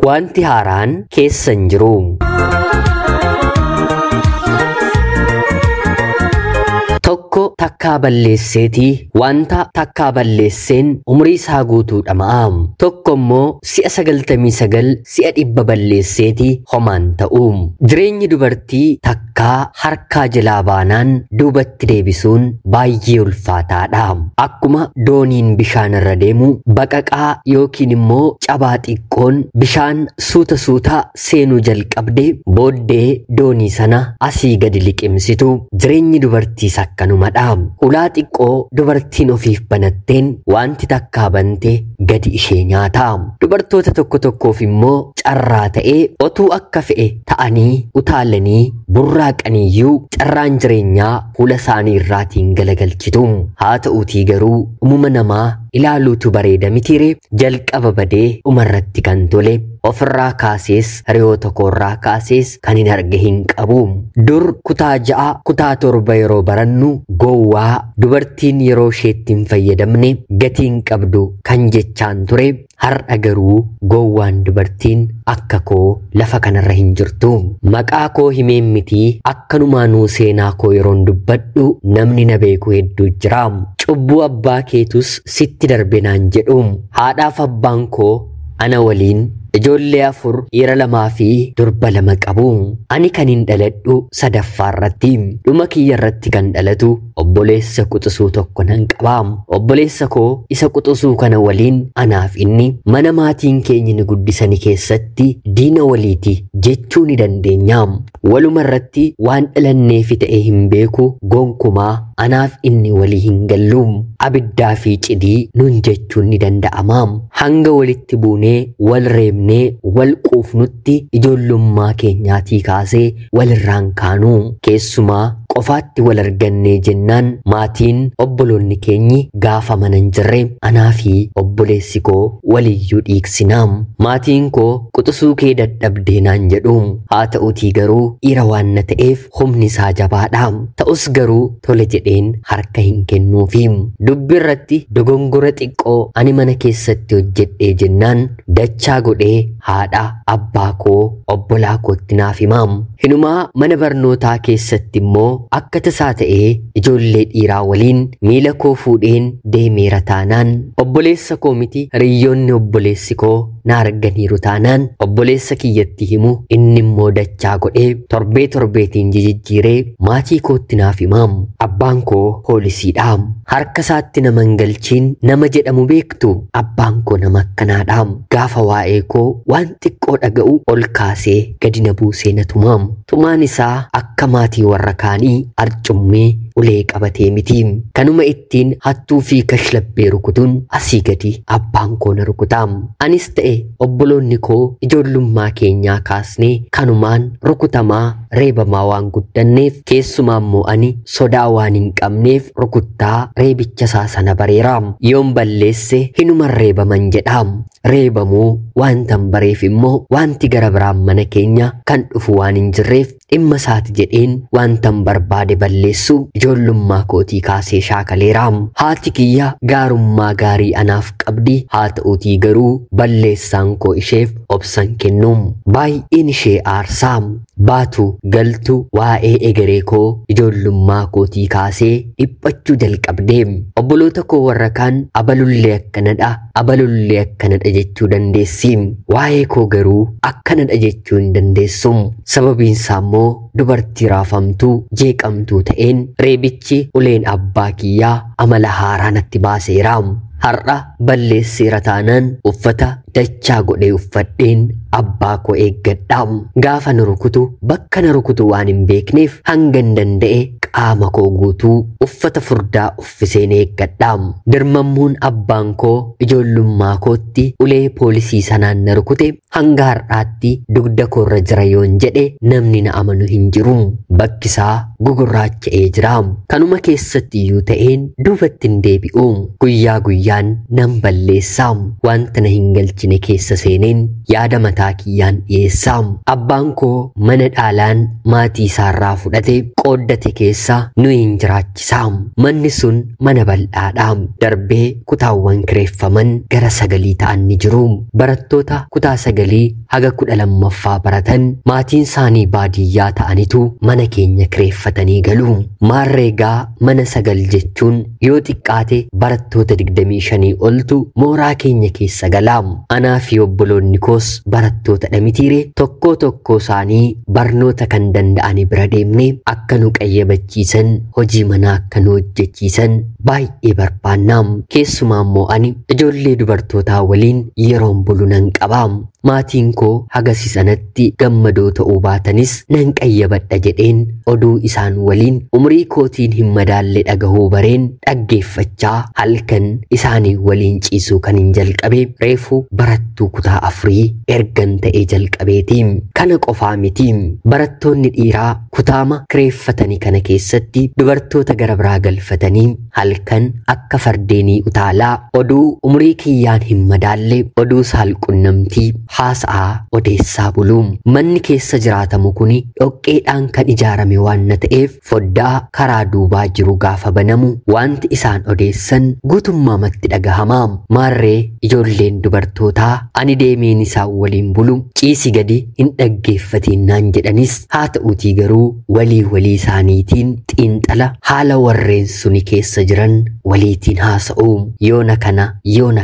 wanti haaraan keessa hin jiru. Tokko takkaa balleesseeti wanta takkaa balleesseen umrii isaa guutuu dhama'aam. Tokko immoo si'a 99 si'a 100 balleesseeti homaan ta'uum. Jireenyi dubartii takkaa harkaa jalaa baanaan duubatti deebisuun baay'ee ulfaataadha. Akkuma dooniin bishaan irra deemu baqaqaa yookiin immoo cabaa xiqqoon bishaan suuta suuta seenuu jalqabde booddee doonii sana asii gadi liqimsitu jireenyi dubartiis akkanumadha. Ulaa xiqqoo dubartiin ofiif banatteen wanti takkaa bante gadi ishee nyaata. Dubartoota tokko tokkoof immoo carraa ta'ee otuu akka fe'e ta'anii utaalanii burraaqaniyyuu carraan jireenyaa fuula isaanii irraatiin galagalchitu. Haa ta'uutii garuu uumama namaa ilaaluutu bareeda mitiire jalqaba badee umarratti kan tole ofirraa kaasees hiriyoota koorraa kaasees kan hin arge hin qabu. Dur kutaa 6 kutaa 7 yeroo barannu gowwaa dubartiin yeroo isheetti hin fayyadamne gatiin qabdu kan jechaan ture. Har'a garuu gowwaan dubartiin akka koo lafa kanarra hin jirtu. Maqaa koo himeen miti akkanumaanuu seenaa koo yeroon dubbadhu namni na beeku hedduu jira. Cubbuu abbaa keetus sitti darbe naan jedhu. Haadhaaf abbaan koo ana waliin ijoollee 4 dhiira 2 fi durba 2 qabu. Ani kan hin dhaladhu sadaffaarratti. Dhuma kiyya irratti kan dhalatu obboleessa quxisuu tokko nan qaba. Obboleessa koo isa quxisuu kana waliin anaaf inni mana maatiin keenya ni guddisanii keessatti diina waliiti jechuu ni dandeenya. Waluma irratti waan dhalanneef ta'e hin beeku gonkumaa anaaf inni walii hin gallu. Abiddaa fi cidii nun jechuun ni danda'ama. Hanga walitti buunee wal reebnee wal quufnutti ijoollummaa keenyaatii kaasee walirraan kaanu. Keessumaa qofaatti wal argannee jennaan maatiin obboloonni keenyi gaafa mana hin jirre anaa fi obboleessi koo waliyyuu dhiigsinaam. Maatiin koo quxisuu kee dadhabdee naan jedhu. Haa ta'uutii garuu dhiira waan na ta'eef humni isaa jabaadha. Ta'us garuu tole jedheen harka hin kennuufi. Dubbi irratti dogongora xiqqoo ani mana keessatti hojjedhee jennaan dachaa godhee haadha abbaa koo obbolaa kootti naaf himaam. Hinumaa mana barnootaa keessatti immoo akka tasaa ta'ee ijoollee dhiiraa waliin miila koo fuudheen deemeera taanaan obboleessa koo miti hiriyoonni obboleessi koo na arganiiru taanaan obboleessa kiyyatti himu inni immoo dachaa godhee torbeetiin jijjiiree maatii kootti naaf himaam. Abbaan koo poolisiidha. Harka isaatti nama hin galchiin nama jedhamu beektu abbaan koo nama akkanaadha. Gaafa waa'ee koo waan xiqqoo dhaga'u ol kaasee gadi na buusee na tumaam. Tumaan isaa akka maatii warra kaanii arcummee ulee qabatee miti. Kanuma ittiin hattuu fi kashlabbee rukutuun asii gadi abbaan koo na rukutaam. Anis ta'e obboloonni koo ijoollummaa keenyaa kaasnee kanumaan rukutamaa reebamaa waan guddanneef keessumaa immoo ani sodaa waan hin qabneef rukuttaa reebicha isaa sana bareeraam. Yoon balleesse hinuman reebaman jedhaam. Reebamuu waantan bareef immoo wanti gara biraan mana keenya kan dhufu waan hin jirreef dhimma isaati jedheen waantan barbaade balleessu ijoollummaa kootii kaasee shaakaleeraam. Haati kiyya gaarummaa gaarii anaaf qabdi. Haa ta'uutii garuu balleessaan koo isheef obsan kennuum. Baay'een ishee aarsaam. Baatu galtu waa'ee egeree koo ijoollummaa kootii kaasee dhiphachuu jalqabdeem. Obboloota koo warra kaan abalullee akkanadha abalullee akkanadha jechuu dandeessiim. Waa'ee koo garuu akkanadha jechuu hin dandeessum. Sababiinsaa immoo dubartii raafamtuu jeeqamtuu ta'een reebichi uleen abbaa kiyyaa amala haaraa natti baaseeraam. Har'a balleesseera taanaan uffata dachaa godhee uffadheen abbaa koo eeggadhaam. Gaafa na rukutu bakka na rukutu waan hin beekneef hanga hin danda'e qaama koo guutuu uffata furdaa uffiseen eeggadhaam. Dirmammuun abbaan koo ijoollummaa kootti ulee poolisii sanaan na rukute hanga har'aatti dugda koorra jira yoon jedhe namni na amanu hin jiru. Bakkisaa gugurraacha'ee jiraam. Kanuma keessatti iyyuu ta'een duubatti hin deebi'u. Guyyaa guyyaan nan balleessaam. Wanta na hin galchine keessa seeneen yaada mataa kiyyaan dhiyeessaam. Abbaan koo mana dhaalaan maatii isaarraa fudhate qooddate keessa nu hin jiraachisaam. Manni sun mana bal'aadhaam. Darbee kutaawwan kireeffaman gara 9 ta'an ni jiru. Barattoota kutaa 9 haga 12ffaa baratan maatiin isaanii baadiyyaa ta'anitu mana keenya kireeffatanii galu. Maarreegaa mana 9 jechuun yoo xiqqaate barattoota 25 oltu mooraa keenya keessa galaam. Anaa fi obboloonni koos barattoota dhamitiire tokko isaanii barnoota kan danda'ani bira deemne akka nu qayyabachiisan hojii manaa akka nu hojjechiisan baay'ee barbaannaam. Keessumaa immoo ani ijoollee dubartootaa waliin yeroon bulu nan qabaam. Maatiin koo hagasi sanatti gammadoo ta'uu baatanis nan qayyabadha jedheen oduu isaan waliin umrii kootiin hin madaalle dhagahuu bareen dhaggeeffachaa halkan isaanii waliin ciisuu kan hin jalqabe reefu barattuu kutaa 4 ergan ta'ee jalqabeetiim. Kana qofaa mitiim. Barattoonni dhiiraa kutaama kireeffatanii kana keessatti dubartoota gara biraa galfatanii halkan akka fardeenii utaalaa oduu umrii kiyyaan hin madaalle oduu saalqunnamtii haasa'aa odeessaa buluum. Manni keessa jiraatamu kuni dhoqqeedhaan kan ijaarame waan ta'eef foddaa karaa duubaa jiru gaafa banamu wanti isaan odeessan guutummaatti dhagahamaam. Maarree ijoolleen dubartootaa ani deemeen isaan waliin bulu ciisi gadi hin dhaggeeffatiin naan jedhanis haa ta'uutii garuu walii isaaniitiin xiinxala haala warreen suni keessa jiran waliitiin haasa'uum. Yoona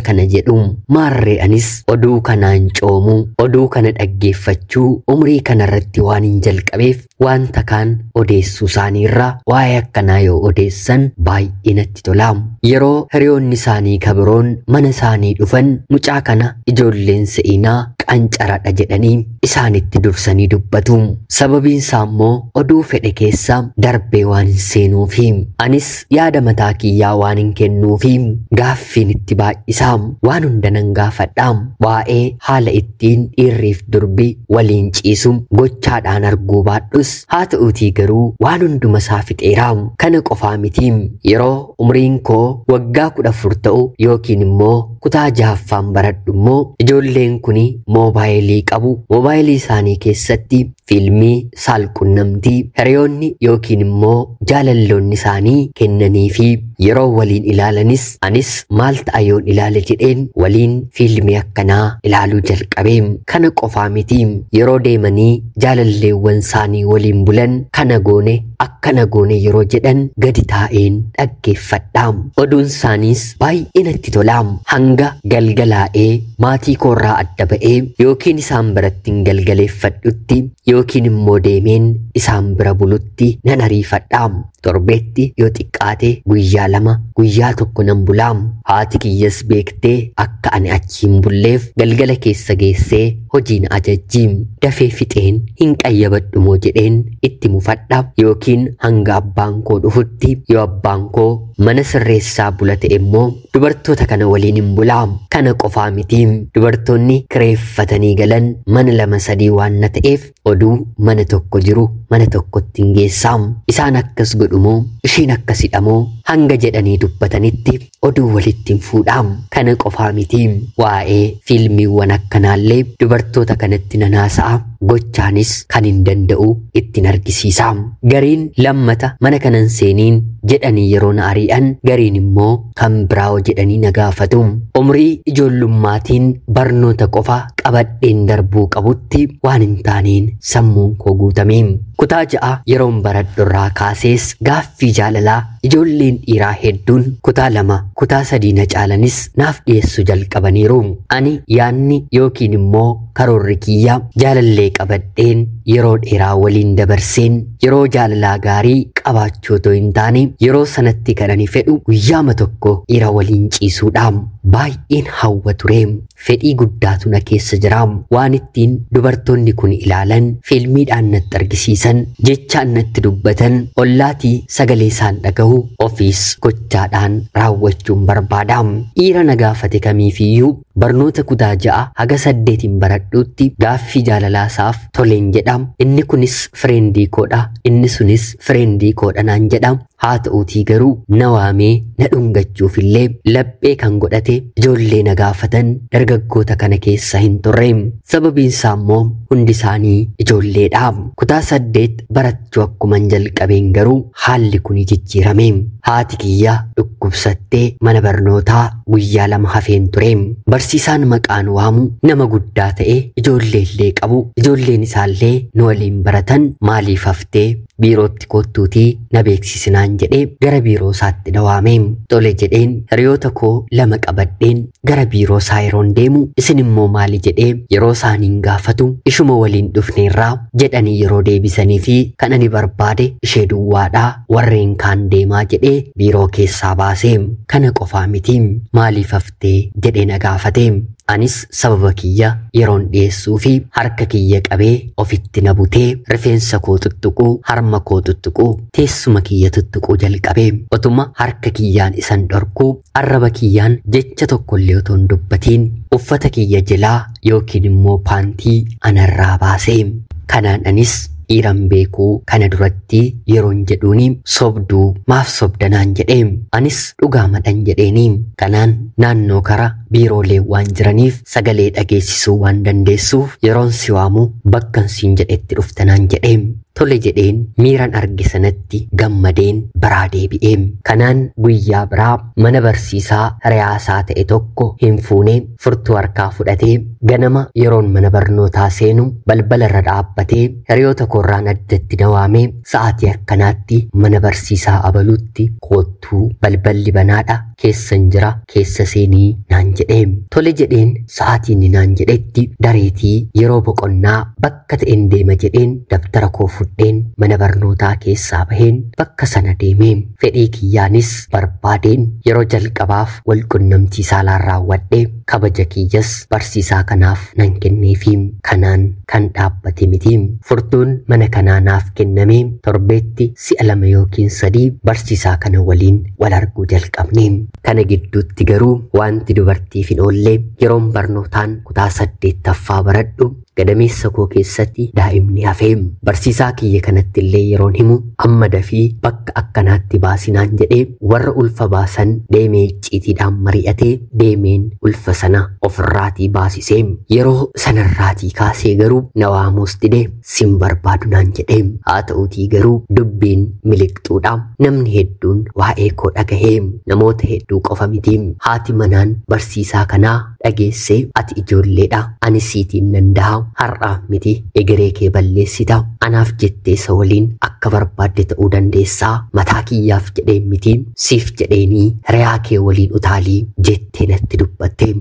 kana jedhuum. Maarree anis oduu kanaan coomu oduu kana dhaggeeffachuu umrii kanarratti waan hin jalqabeef wanta kaan odeessuu isaaniirraa waa'ee akkanaa yoo odeessan baay'ee natti tolaam. Yeroo hiriyoonni isaanii kabiroon mana isaanii dhufan mucaa kana ijoolleen se'inaa qancaradha jedhanii isaanitti dursanii dubbatu. Sababiin isaa immoo oduu fedhe keessa darbee waan hin seenuufi anis yaada mataa kiyyaa waan hin kennuufi gaaffiin itti baay'isaam. Waan hunda nan gaafadhaam. Waa'ee haala ittiin dhiirriif durbi waliin ciisum gochaadhaan arguu baadhus haa ta'uutii garuu waan hunduma isaa fixeeraam. Kana qofaa mitiim. Yeroo umriin koo waggaa 14 ta'u yookiin immoo kutaa 6ffaan baradhu immoo ijoolleen kuni moobaayilii qabu. Moobaayilii isaanii keessatti fiilmii saalqunnamtii hiriyoonni yookiin immoo jaalalloonni isaanii kennanii fi yeroo waliin ilaalanis anis maal ta'a yoon ilaale jedheen waliin fiilmii akkanaa ilaaluu jalqabeem. Kana qofaa mitiim. Yeroo deemanii jaalalleewwan isaanii waliin bulan kana goone akkana goone yeroo jedhan gadi taa'een dhaggeeffadhaam. Oduun isaaniis baay'ee natti tolaam. Hanga galgalaa'ee maatii koorraa adda ba'ee yookiin isaan biratti hin galgaleeffadhutti yookiin immoo deemeen isaan bira bulutti nan ariifadhaam. Torbeetti yoo xiqqaate guyyaa 2 guyyaa 1 nan bulaam. Haati kiyyas beektee akka ani achi hin bulleef galgala keessa geessee hojiin ajajjiim. Dafee fixeen hin qayyabadhumoo jedheen itti mufadha yookiin hanga abbaan koo dhufutti yoo abbaan koo mana sirreessaa bula ta'e immoo dubartoota kana waliin hin bulaam. Kana qofaa mitiim. Dubartoonni kireeffatanii galan mana 2-3 waan ta'eef oduu mana tokko jiru mana tokkotti hin geessaam. Isaan akkas godhumoo ishiin akkasidhamoo hanga jedhanii dubbatanitti oduu walitti hin fuudhaam. Kana qofaa mitiim. Waa'ee fiilmiiwwan akkanaallee dubartoota kanatti nan haasa'a. Gochaanis kan hin danda'u ittiin argisiisaam. Gariin lammata mana kanan seeniin jedhanii yeroo na ari'an gariin immoo kan biraawo jedhanii na gaafatu. Umrii ijoollummaatiin barnoota qofa qabadheen darbuu qabutti waan hin taaneen sammuun koo guutameem. Kutaa 6 yeroon baradhurraa kaasees gaaffii jaalalaa ijoolleen dhiiraa hedduun kutaa 2 kutaa 3 na caalanis naaf dhiyeessu jalqabaniiru. Ani yaanni yookiin immoo karoorri kiyya jaalallee qabadheen yeroo dheeraa waliin dabarseen yeroo jaalalaa gaarii qabaachuu otoo hin taane yeroo sanatti kan ani fedhu guyyaama tokko dhiira waliin ciisuudhaam. Baay'een hawwa tureem. Fedhii guddaatu na keessa jiraam. Waan ittiin dubartoonni kun ilaalan fiilmiidhaan natti argisiisan jechaan natti dubbatan ollaatii sagalee isaan dhagahu ofiis gochaadhaan raawwachuun barbaadaam. Dhiira na gaafate kamiifiyyuu barnoota kutaa 6 haga 8 baradhuutti gaaffii jaalalaasaaf toleen jedham. Inni kunis fireendii koodha inni sunis fireendii koodha naan jedham. haa ta'uutii garuu na waamee na dhungachuufillee laphee kan godhate ijoollee na gaafatan dargaggoota kana keessa hin turre. Sababiin isaa immoo hundi isaanii ijoolleedha. Kutaa 8 barachuu akkuman jalqabeen garuu haalli kun jijjiirame. Haati kiyya dhukkubsattee mana barnootaa guyyaa 2 hafeen ture. Barsiisaan maqaan waamu nama guddaa ta'e ijoolleellee qabu. Ijoolleen isaallee nu waliin baratan maaliif haftee biirootti kottuutii na beeksisinaan jedhee gara biiroo isaatti dhawaame. Tole jedheen hiriyoota koo 2 qabadheen gara biiroo isaa yeroon deemu isin immoo maali jedhee yeroo isaaniin gaafatu ishuma waliin dhufneerraa jedhanii yeroo deebisanii fi kan ani barbaade ishee duwwaadhaa warreen kaan deemaa jedhee biiroo keessaa baase. Kana qofaa miti maaliif haftee jedhee na gaafate. Anis sababa kiyya yeroon dhiyeessuu fi harka kiyya qabee ofitti na butee rifeensa koo tuttuquu harma koo tuttuquu teessuma kiyya tuttuquu jalqabe. Otuma harka kiyyaan isan dhorkuu arraba kiyyaan jecha tokkollee otoo hin dubbatiin uffata kiyya jilaa yookiin immoo paantii anarraa baase. Kanaan anis dhiiran beekuu kana duratti yeroon jedhuuni sobduu maaf sobdanaan jedhee anis dhugaa madhan jedheeni. Kanaan naannoo kara biiroolee waan jiraniif sagalee dhageessisuu waan dandeessuuf yeroon si waamu bakkan siin jedhetti dhuftanaan jedhee. Tole jedheen miiran arge sanatti gammadeen biraa deebi'ee. Kanaan guyyaa biraa mana barsiisaa hiriyaasaa ta'e tokko hin fuunee furtuu harkaa fudhatee ganama yeroon mana barnootaa seenu balbala irra dhaabbatee hiriyoota koorraan addatti na waamee sa'aatii akkanaatti mana barsiisaa abaluutti koottuu balballi banaadha keessan jira keessa seenii naan jedhee. Tole jedheen sa'aatiin naan jedhetti dareetii yeroo boqonnaa bakka ta'een deema jedheen dabtara koo fudheen mana barnootaa keessaa baheen bakka sana deemee fedhii kiyyaanis barbaadeen yeroo jalqabaaf wal qunnamtii saalaan raawwadhe kabaja kiyyas barsiisaa kanaaf nan kenneefi. Kanaan kan dhaabbate miti. Furtuun mana kanaa naaf kenname torbeetti si'a 2 yookiin 3 barsiisaa kana waliin wal arguu jalqabne. Kana gidduutti garuu wanti dubartiif hin oolle yeroon barnootaan kutaa 8ffaa baradhu gadameessa koo keessatti daa'imni hafee. Barsiisaa kiyya kanatti illee yeroon himu amma dafii bakka akkanaatti baasinaan jedhee warra ulfa baasan deemee icciitiidhaan mari'atee deemeen ulfa sana ofirraatii baasisee. Yeroo sanarraatii kaasee garuu na waamuus dide sin barbaadu naan jedhee. Haa ta'uutii garuu dubbiin miliqxuudha. Namni hedduun waa'ee koo dhagahee namoota hedduu qofa miti. Haati manaan barsiisaa kanaa dhageessee ati ijoolleedha ani siitiin nan daha har'aa miti egeree kee balleessita anaaf jettee isa waliin akka barbaadde ta'uu dandeessaa mataa kiyyaaf jedheen miti siif jedheenii hiriyaa kee waliin utaalii jettee natti dubbatte.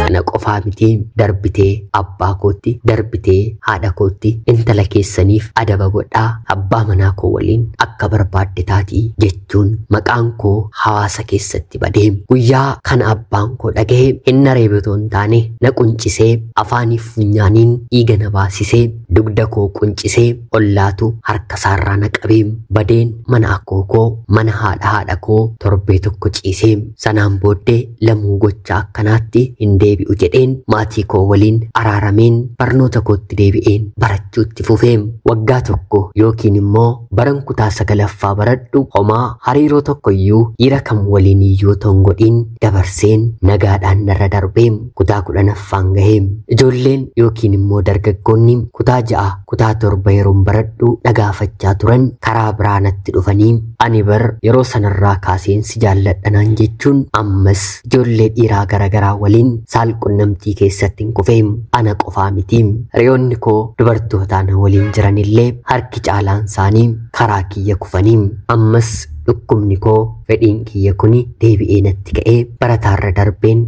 Kana qofaa miti darbitee abbaa kootti darbitee haadha kootti intala keessaniif adaba godhaa abbaa manaa koo waliin akka barbaadde taatii jechuun maqaan koo hawaasa keessatti badee. Guyyaa kana abbaan koo dhagahee hin reebetoon taane na quncisee afaaniif funyaaniin dhiiga na baasisee dugda koo quncisee ollaatu harka isaarraa na qabee badeen mana akkoo koo mana haadha koo torbee tokko ciisee. Sanaan booddee lamuu gocha akkanaatti hin deebi'u jedheen maatii koo waliin araarameen barnoota kootti deebi'een barachuutti fufee. Waggaa tokko yookiin immoo baran kutaa 9ffaa baradhu homaa hariiroo tokkoyyuu dhiira kam waliin iyyuu ton godhiin dabarseen nagaadhaan narra darbee kutaa 10ffaan gahee. Ijoolleen yookiin immoo dargaggoonni kutaa 6 kutaa 7 yeroon baradhu dhagaafachaa turan karaa biraa natti dhufanii ani bar yeroo sanarraa kaaseen si jaalladhanaan jechuun ammas ijoollee dhiiraa garagaraa waliin saalqunnamtii keessatti hin kufee. Ana qofaa miti hiriyoonni koo dubartootaan waliin jiranillee harki caalaan isaanii karaa kiyya kufanii. Ammas dhukkubni koo fedhiin kiyya kuni deebi'ee natti ka'ee barataarra darbeen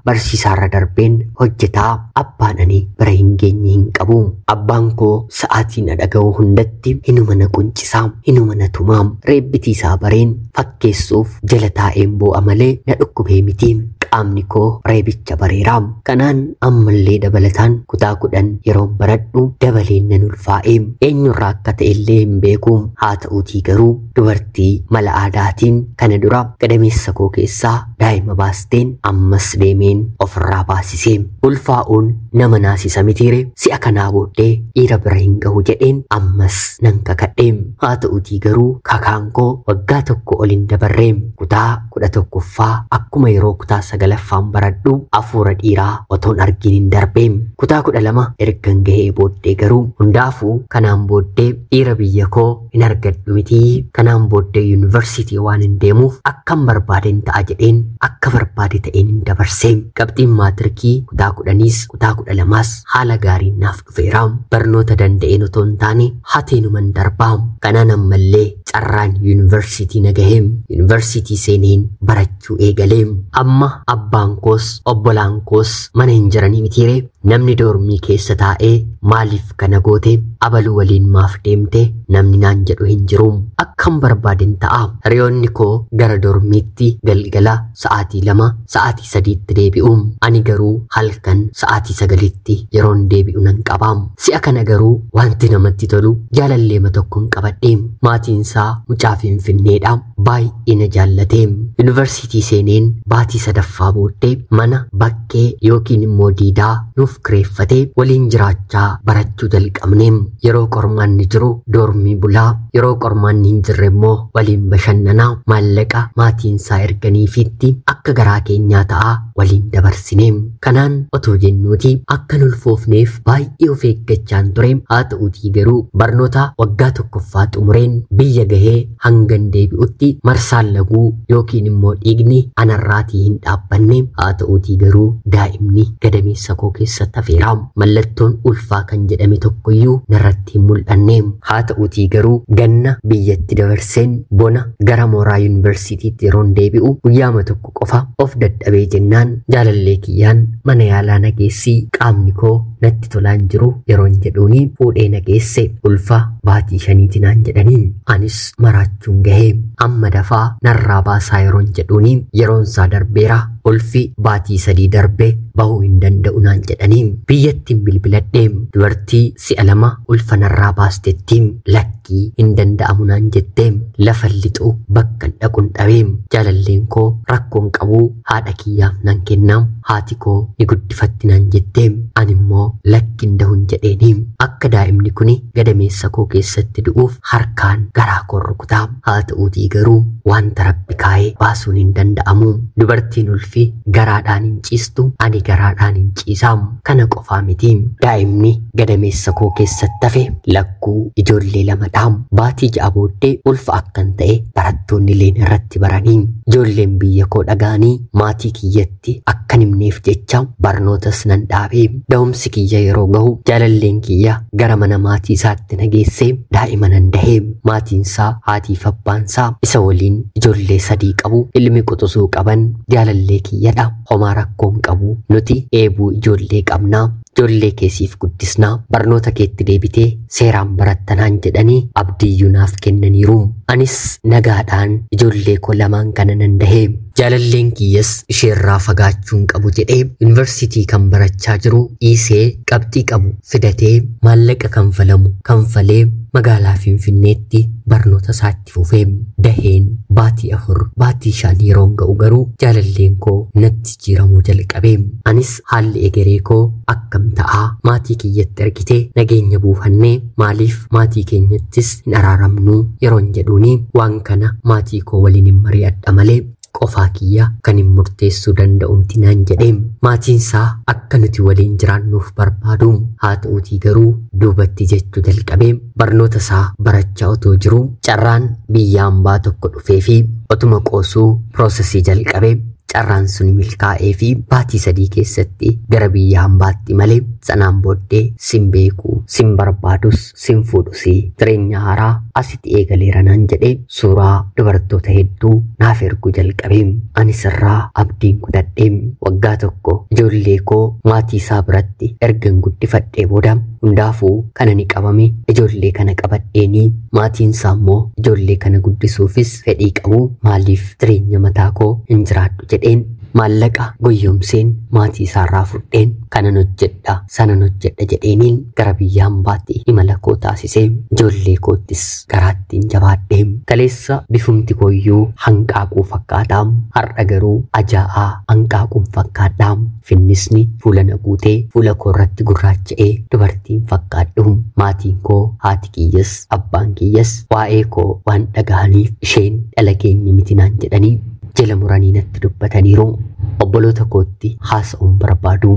barsiisaarra darbeen hojjetaa abbaan ani bira hin geenye hin qabu. Abbaan koo sa'aatii na dhaga'u hundatti hinuma na quncisaa hinuma na tumaa reebbitiisaa bareen fakkeessuuf jala taa'een boo'a malee na dhukkubee miti. Qaamni koo reebicha bareeraa. Kanaan ammallee dabalataan kutaa 10 yeroon baradhu dabaleen nan ulfaa'ee eenyurraa akka ta'ellee hin beeku. Haa ta'uutii garuu dubartii mala aadaatiin kana dura gadameessa koo keessaa daa'ima baasteen ammas deemeen ofirraa baasisee ulfaa'uun nama naasisa mitiire si'a kanaa booddee dhiira bira hin gahu jedheen ammas nan kakadheem haa ta'utii garuu kakaan koo waggaa tokko oliin dabarreem kutaa 11ffaa akkuma yeroo kutaa 9ffaan baradhu afuura dhiiraa otoon argin hin darbeem kutaa 12 ergan gahee booddee garuu hundaafuu kanaan booddee dhiira biyya koo hin argadhu mitii kanaan booddee yuunivarsiitii waan hin deemuuf akkan barbaadeen ta'a jedheen akka barbaade ta'een hin dabarseem qabxiin maatirikii kutaa 10s kutaa 12s haala gaariin naaf dhufeeraam barnoota danda'een otoo hin taane hateenuman darbaam kanaan ammallee carraan yuunivarsiitii nagaheem yuunivarsiitii seeneen barachuu eegaleem amma abbaan koos obbolaan koos mana hin jiranii mitiire namni doormii keessa taa'ee maaliif kana goote abaluu waliin maaf deemte namni naan jedhu hin jiruum akkam barbaaden ta'a hiriyoonni koo gara doormiitti galgala sa'aatii 2 sa'aatii 3tti deebi'uum ani garuu halkan sa'aatii 9tti yeroon deebi'u nan qabaam si'a kana garuu wanti namatti tolu jaalalleema tokkoon qabadheem maatiinsaa mucaa Finfinneedha baay'ee na jaallateem yuunivarsiitii seeneen baatii 3ffaa booddee mana bakkee yookiin immoo diidaa nuuf kireeffatee waliin jiraachaa barachuu jalqabneem yeroo qormaanni jiru doormii bulaa yeroo qormaanni hin jirre immoo waliin bashannanaa maallaqa maatiinsaa erganiifitti akka garaa keenyaa ta'aa waliin dabarsineem kanaan otoo jennuuti akka ulfoofneef baay'ee of eeggachaan tureem haa ta'uutii garuu barnoota waggaa 1ffaa xumureen biyya gahee hangan deebi'utti marsaan laguu yookiin immoo dhiigni anarraatii hin dhaabbanne haa ta'uutii garuu daa'imni gadameessa koo keessatti hafeeraam mallattoon ulfaa kan jedhame tokkoyyuu narratti hin mul'anneem haa ta'uutii garuu ganna biyyatti dabarseen bona gara mooraa yuunivarsiitiitti yeroon deebi'u guyyaama tokko qofa of dadhabee jennaan jaalallee kiyyaan mana yaalaa nageessii qaamni koo natti tolaan jiru yeroon jedhuuni fuudhee nageesse ulfa baatii 5 naan jedhaniin anis maraachuun gahee amma dafaa narraa baasaa yeroon jedhuuni yeroonsaa darbeera ulfi baatii 3 darbe bahuu hin danda'u naan jedhaniin biyyattiin bilbiladheem dubartii si'a 2 ulfa narraa baastettiin lakkii hin danda'amu naan jetteem lafa lixu bakkan dhaquun dhabeem jaalalleen koo rakkoon qabuu haadha kiyyaaf nan kennaam haati koo ni guddifatti naan jetteem animmoo lakkin dahuun jedheeniim akka daa'imni kuni gadameessa koo keessatti du'uuf harkaan garaa koo rukutaam haa ta'uutii garuu wanta rabbi kaa'ee baasuun hin danda'amu dubartiin ulfi garaadhaan hin ciistu ani garaadhaan hin ciisaam kana qofaa mitiim daa'imni gadameessa koo keessatti hafe lakkuu ijoollee 2 dhaam baatii 6 booddee ulfa akkan ta'e barattoonni leen irratti baraniim ijoolleen biyya koo dhagaanii maatii kiyyatti akkan himneef jecha barnootas nan dhaabee da'umsi kiyya yeroo gahu jaalalleen kiyya gara mana maatii isaatti nageessee daa'ima nan daheem maatiinsaa haatiif abbaansaa isa waliin ijoollee 3 qabu ilmi quxusuu qaban jaalallee kiyyadha homaa rakkoon qabu nuti eebuu ijoollee qabnaa ijoollee keessiif guddisnaa barnoota keetti deebitee seeraan barattanaan jedhanii abdiyyuu naaf kennaniiruum anis nagaadhaan ijoollee koo 2 kana nan daheem jaalalleen kiyyas isheerraa fagaachuun qabu jedhee yuunivarsiitii kan barachaa jiru dhiisee qabxii qabu fidatee maallaqa kanfalee magaalaa Finfinneetti barnoota isaatti fufeem daheen baatii 4 baatii 5 yeroon ga'u garuu jaalalleen koo natti jijjiiramuu jalqabeem anis haalli egeree koo akkam ta'aa maatii kiyyatti argitee nageenya buufannee maaliif maatii keenyattis hin araaramnuu yeroon jedhuuni waan kana maatii koo waliin hin mari'adha malee qofaa kiyya kan hin murteessuu danda'umti naan jedheem maatiinsaa akka nuti waliin jiraannuuf barbaaduum haa ta'uutii garuu duubatti jechuu jalqabeem barnoota isaa barachaa otoo jiru carraan biyya hambaa tokko dhufee fi otuma qoosuu piroosesii jalqabeem carraan sun milkaa'ee fi baatii 3 keessatti gara biyya hambaatti malee sanaan booddee sin beekuu sin barbaadus sin fuudhus jireenya haaraa asitti eegaleera naan jedhee suuraa dubartoota hedduu naaf erguu jalqabeem anis irraa abdiin kutadheem waggaa tokko ijoollee koo maatii isaa biratti ergan guddifadhee booda hundaafuu kana ni qabame ijoollee kana qabadheenii maatiin isaa immoo ijoollee kana guddisuufis fedhii qabu maaliif jireenya mataa koo hin jiraadhu jedheen maallaqa goyyomseen maatii isaarraa fudheen kanan hojjedha sanan hojjedha jedheeniin gara biyya hambaatti imala koo taasisee ijoollee koottis garaattiin jabaadhee kaleessa bifumti kooyyuu hanqaaquu fakkaataam har'a garuu ajaa'aa hanqaaquun fakkaadhaam finnisni fuula na guutee fuula koo irratti gurraacha'ee dubartiin fakkaadhu maatiin koo haati kiyyas abbaan kiyyas waa'ee koo waan dhagahaniif isheen dhala keenya miti naan jedhanii jala muranii natti dubbataniiru obboloota kootti haasa'uun barbaadu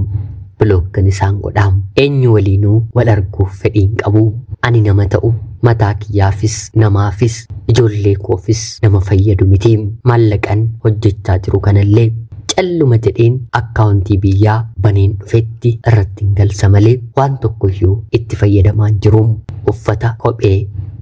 bilookkan isaan godhaam eenyu waliinuu wal arguuf fedhiin qabu ani nama ta'u mataa kiyyaafis namaafis ijoollee koofis nama fayyadu miti maallaqan hojjechaa jiru kanallee calluma jedheen akkaawuntii biyyaa baneen dhufetti irratti hin galsa malee waan tokkoyyuu itti fayyadamaan jiru uffata kophee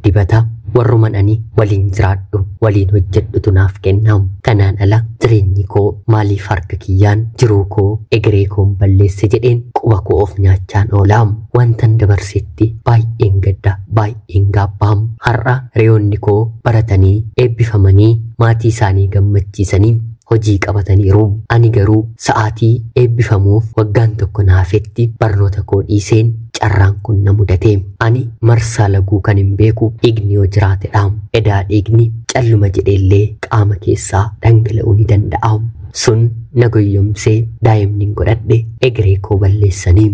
dibata warruman ani waliin jiraadhu waliin hojjedhutu naaf kennaam kanaan ala jireenyi koo maaliif harka kiyyaan jiruu koo egeree koon balleesse jedheen quba koo of nyaachaan oolaam wantan dabarsetti baay'een gadda baay'een gaabbaam har'a hiriyoonni koo baratanii eebbifamanii maatii isaanii gammachiisanii hojii qabataniiru ani garuu sa'aatii eebbifamuuf waggaan tokko naafetti barnoota koo dhiiseen carraan kun na mudate ani marsaa laguu kan hin beeku dhiigni yoo jiraatedhaam edaa dhiigni calluma jedheellee qaama keessaa dhangala'uu ni danda'a sun na goyyomsee daa'imni godhadhe egeree koo balleessanii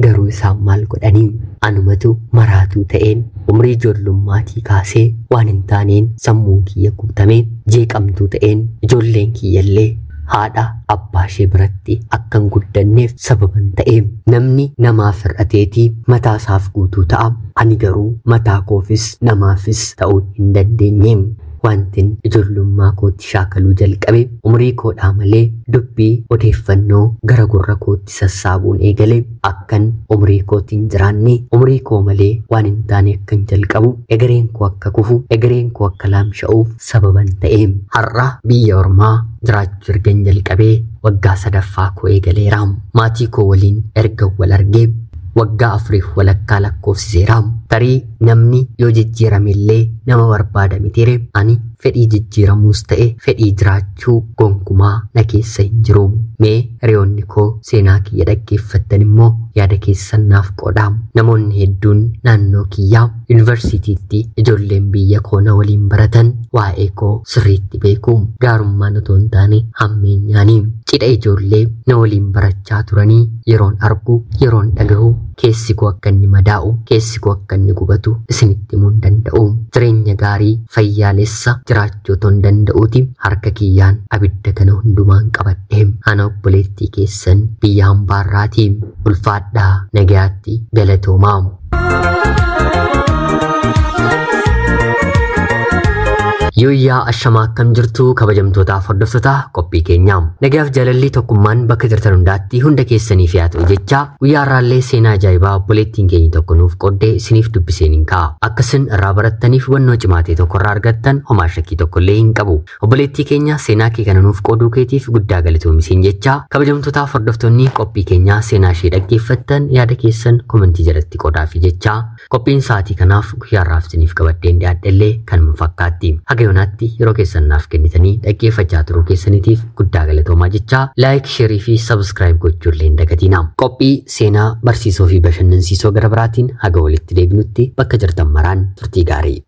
garuu isaan maal godhanii anumatu maraatuu ta'een umrii ijoollummaatii kaasee waan hin taaneen sammuun kiyya guutamee jeeqamtuu ta'een ijoolleen kiyyallee haadha abbaa ishee biratti akkan guddanneef sababan ta'ee namni namaaf hir'ateetii mataa isaaf guutuu ta'a ani garuu mataa koofis namaafis ta'uu hin dandeenye wantin ijoollummaa kootti shaakaluu jalqabe umrii koodhaa malee dubbii odeeffannoo gara gurra kootti sassaabuun eegale akkan umrii kootiin jiraanne umrii koo malee waan hin taane akkan jalqabu egereen koo akka kufu egereen koo akka laamsha'uuf sababan ta'ee har'a biyya ormaa jiraachuu ergan jalqabee waggaa sadaffaa koo eegaleeraam maatii koo waliin erga wal argee waggaa afuriif walakkaa lakkoofsiseeraam tarii namni yoo jijjiiramillee nama barbaada mitiire ani fedhii jijjiiramuus ta'e fedhii jiraachuu gonkumaa na keessa hin jiru mee hiriyoonni koo seenaa kiyya dhaggeeffattan immoo yaada keessan naaf qoodaam namoonni hedduun naannoo kiyyaa yuunivarsiitiitti ijoolleen biyya koo na waliin baratan waa'ee koo sirriitti beeku gaarummaan otoo hin taane hammeenyaanii cidha ijoollee na waliin barachaa turanii yeroon argu yeroon dhagahu keessi koo akka inni madaa'u keessi koo akka inni gubatu isinitti himuu hin danda'u jireenya gaarii fayyaalessa jiraachuu otoo hin danda'uuti harka kiyyaan abidda kana hundumaan qabadhee ana obboleettii keessan biyya hambaarraatii ulfaadhaa nagayaatti galatoomaa. Yoyyaa ashamaa akkam jirtu kabajamtootaaf hordoftoota qophii keenyaa nagaaf jaalalli tokkummaan bakka jirtan hundaatti hunda keessaniif yaa ta'u jecha guyyaa irraallee seenaa ajaa'ibaa obboleettiin keenya tokko nuuf qooddee isiniif dubbiseen hin kaa'a akkasin irraa barattaniif hubannoo cimaatee tokko irraa argattan homaa shakkii tokkollee hin qabu obboleettii keenya seenaa kee kana nuuf qooduu keetiif guddaa galatoomiseen jecha kabajamtootaaf hordoftoonni qophii keenyaa seenaa ishee dhaggeeffattan yaada keessan komentii jalatti qoodaafi jecha qophiin sa'aatii kanaaf guyyaa irraaf isiniif qabadheen dhiyaadhellee kanuma fakkaatti yonaatti yeroo keessan naaf kennitanii dhaggeeffachaa turuu keessaniitiif guddaa galatoomaa jecha laayik sheerii fi sabskiraayib gochuullee hin dagatinaa qophii seenaa barsiisoo fi bashannansiisoo gara biraatiin haga walitti deebinutti bakka jirtan maraan turtii gaarii.